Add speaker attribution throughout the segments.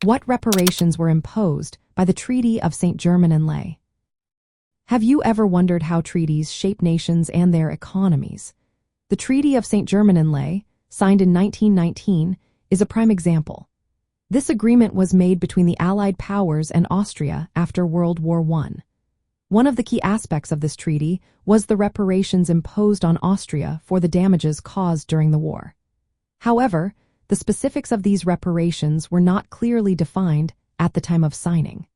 Speaker 1: What reparations were imposed by the Treaty of Saint-Germain-en-Laye? Have you ever wondered how treaties shape nations and their economies? The Treaty of Saint-Germain-en-Laye, signed in 1919, is a prime example. This agreement was made between the Allied Powers and Austria after World War I. One of the key aspects of this treaty was the reparations imposed on Austria for the damages caused during the war. However, the specifics of these reparations were not clearly defined at the time of signing.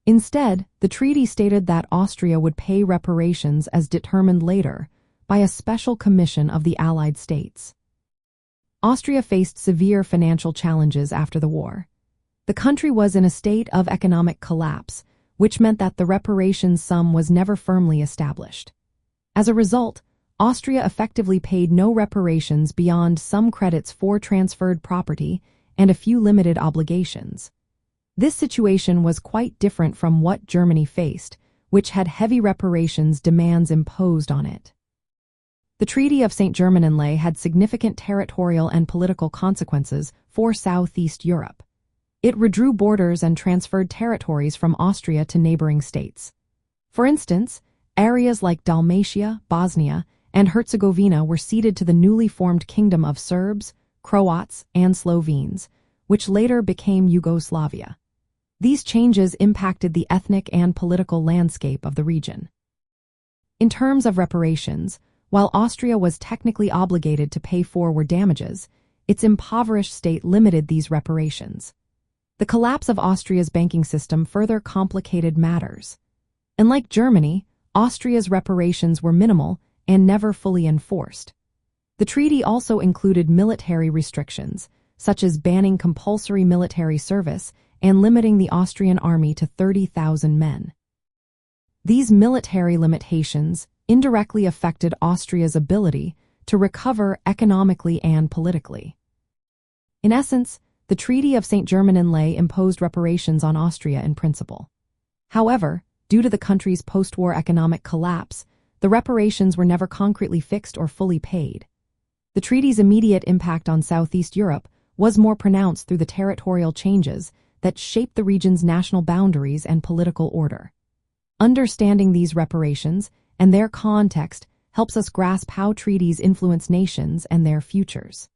Speaker 1: Instead, the treaty stated that Austria would pay reparations as determined later by a special commission of the Allied states. Austria faced severe financial challenges after the war. The country was in a state of economic collapse, which meant that the reparations sum was never firmly established. As a result, Austria effectively paid no reparations beyond some credits for transferred property and a few limited obligations. This situation was quite different from what Germany faced, which had heavy reparations demands imposed on it. The Treaty of Saint-Germain-en-Laye had significant territorial and political consequences for Southeast Europe. It redrew borders and transferred territories from Austria to neighboring states. For instance, areas like Dalmatia, Bosnia, and Herzegovina were ceded to the newly formed Kingdom of Serbs, Croats, and Slovenes, which later became Yugoslavia. These changes impacted the ethnic and political landscape of the region. In terms of reparations, while Austria was technically obligated to pay forward damages, its impoverished state limited these reparations. The collapse of Austria's banking system further complicated matters. Unlike Germany, Austria's reparations were minimal and never fully enforced. The treaty also included military restrictions, such as banning compulsory military service and limiting the Austrian army to 30,000 men. These military limitations indirectly affected Austria's ability to recover economically and politically. In essence, the Treaty of Saint-Germain-en-Laye imposed reparations on Austria in principle. However, due to the country's post-war economic collapse, the reparations were never concretely fixed or fully paid. The treaty's immediate impact on Southeast Europe was more pronounced through the territorial changes that shaped the region's national boundaries and political order. Understanding these reparations and their context helps us grasp how treaties influence nations and their futures.